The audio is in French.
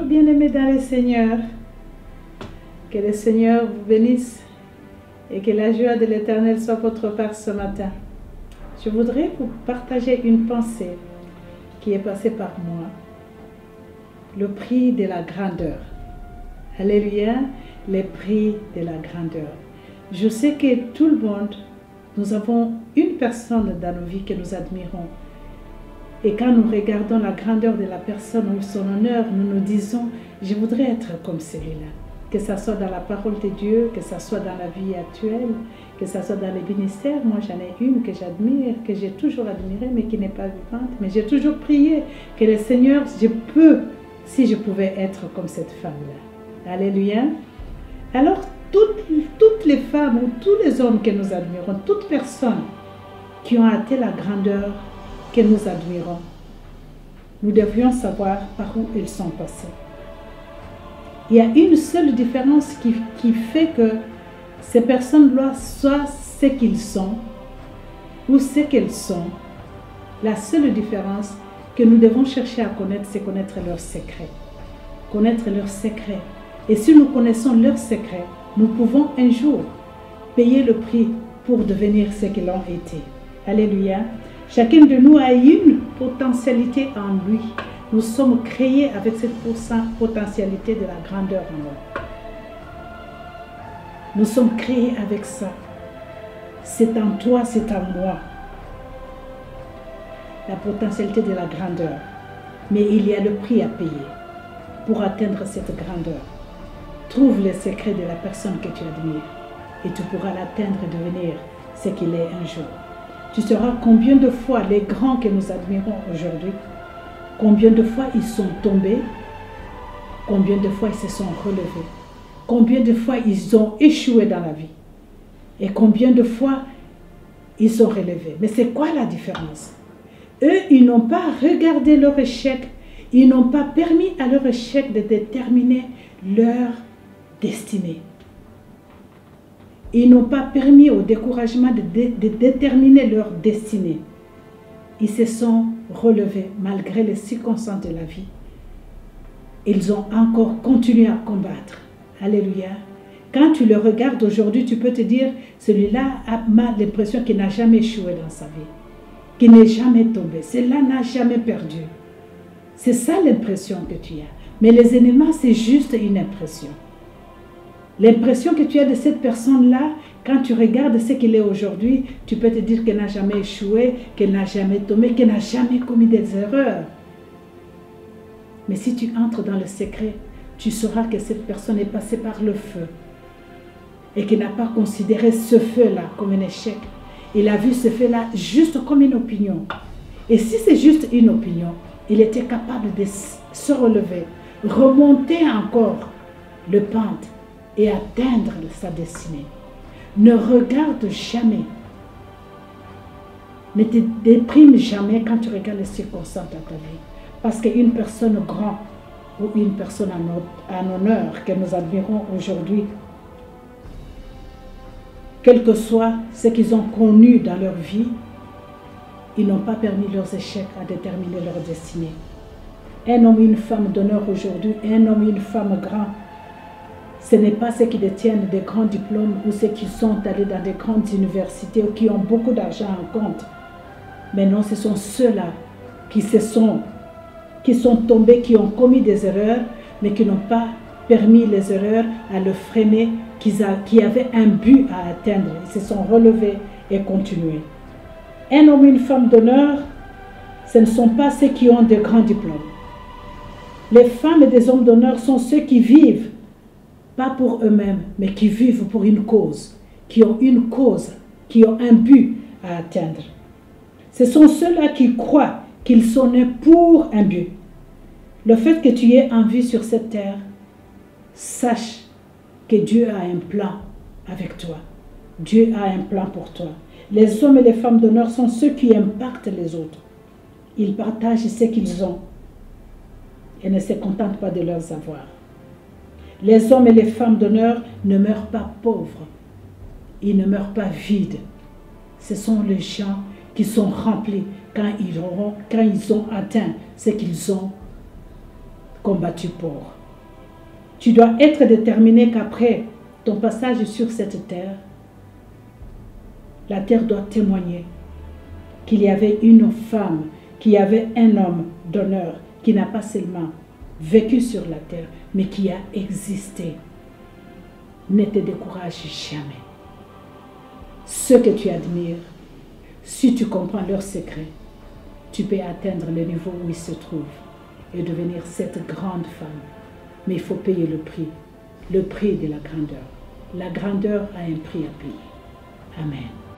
Bonjour bien-aimés dans le Seigneur. Que le Seigneur vous bénisse et que la joie de l'Éternel soit votre part ce matin. Je voudrais vous partager une pensée qui est passée par moi. Le prix de la grandeur. Alléluia, le prix de la grandeur. Je sais que tout le monde, nous avons une personne dans nos vies que nous admirons. Et quand nous regardons la grandeur de la personne ou son honneur, nous nous disons, je voudrais être comme celui-là. Que ce soit dans la parole de Dieu, que ce soit dans la vie actuelle, que ce soit dans les ministères. Moi, j'en ai une que j'admire, que j'ai toujours admirée, mais qui n'est pas vivante. Mais j'ai toujours prié que le Seigneur, si je pouvais être comme cette femme-là. Alléluia. Alors, toutes les femmes ou tous les hommes que nous admirons, toutes personnes qui ont atteint la grandeur que nous admirons, nous devrions savoir par où ils sont passés. Il y a une seule différence qui fait que ces personnes-là soient ce qu'ils sont ou ce qu'elles sont. La seule différence que nous devons chercher à connaître, c'est connaître leurs secrets. Connaître leurs secrets. Et si nous connaissons leurs secrets, nous pouvons un jour payer le prix pour devenir ce qu'ils ont été. Alléluia. Chacun de nous a une potentialité en lui. Nous sommes créés avec cette potentialité de la grandeur en nous. Nous sommes créés avec ça. C'est en toi, c'est en moi. La potentialité de la grandeur. Mais il y a le prix à payer pour atteindre cette grandeur. Trouve le secret de la personne que tu admires et tu pourras l'atteindre et devenir ce qu'il est un jour. Tu sauras combien de fois les grands que nous admirons aujourd'hui, combien de fois ils sont tombés, combien de fois ils se sont relevés, combien de fois ils ont échoué dans la vie et combien de fois ils sont relevés. Mais c'est quoi la différence? Eux, ils n'ont pas regardé leur échec, ils n'ont pas permis à leur échec de déterminer leur destinée. Ils n'ont pas permis au découragement de déterminer leur destinée. Ils se sont relevés malgré les circonstances de la vie. Ils ont encore continué à combattre. Alléluia. Quand tu le regardes aujourd'hui, tu peux te dire, celui-là a l'impression qu'il n'a jamais échoué dans sa vie, qu'il n'est jamais tombé. Celui-là n'a jamais perdu. C'est ça l'impression que tu as. Mais les éléments, c'est juste une impression. L'impression que tu as de cette personne-là, quand tu regardes ce qu'il est aujourd'hui, tu peux te dire qu'elle n'a jamais échoué, qu'elle n'a jamais tombé, qu'elle n'a jamais commis des erreurs. Mais si tu entres dans le secret, tu sauras que cette personne est passée par le feu et qu'il n'a pas considéré ce feu-là comme un échec. Il a vu ce feu-là juste comme une opinion. Et si c'est juste une opinion, il était capable de se relever, remonter encore le pente et atteindre sa destinée. Ne regarde jamais, ne te déprime jamais quand tu regardes les circonstances de ta vie. Parce qu'une personne grande ou une personne en honneur que nous admirons aujourd'hui, quel que soit ce qu'ils ont connu dans leur vie, ils n'ont pas permis leurs échecs à déterminer leur destinée. Un homme et une femme d'honneur aujourd'hui, un homme et une femme grand, ce n'est pas ceux qui détiennent des grands diplômes ou ceux qui sont allés dans des grandes universités ou qui ont beaucoup d'argent en compte. Mais non, ce sont ceux-là qui sont tombés, qui ont commis des erreurs, mais qui n'ont pas permis les erreurs à le freiner, qui avaient un but à atteindre. Ils se sont relevés et continués. Un homme et une femme d'honneur, ce ne sont pas ceux qui ont de grands diplômes. Les femmes et des hommes d'honneur sont ceux qui vivent pas pour eux-mêmes, mais qui vivent pour une cause, qui ont une cause, qui ont un but à atteindre. Ce sont ceux-là qui croient qu'ils sont nés pour un but. Le fait que tu aies en vie sur cette terre, sache que Dieu a un plan avec toi. Dieu a un plan pour toi. Les hommes et les femmes d'honneur sont ceux qui impactent les autres. Ils partagent ce qu'ils ont et ne se contentent pas de leurs avoirs. Les hommes et les femmes d'honneur ne meurent pas pauvres. Ils ne meurent pas vides. Ce sont les gens qui sont remplis quand ils ont atteint ce qu'ils ont combattu pour. Tu dois être déterminé qu'après ton passage sur cette terre, la terre doit témoigner qu'il y avait une femme, qu'il y avait un homme d'honneur qui n'a pas seulement vécu sur la terre, mais qui a existé. Ne te décourage jamais. Ceux que tu admires, si tu comprends leurs secrets, tu peux atteindre le niveau où ils se trouvent et devenir cette grande femme. Mais il faut payer le prix de la grandeur. La grandeur a un prix à payer. Amen.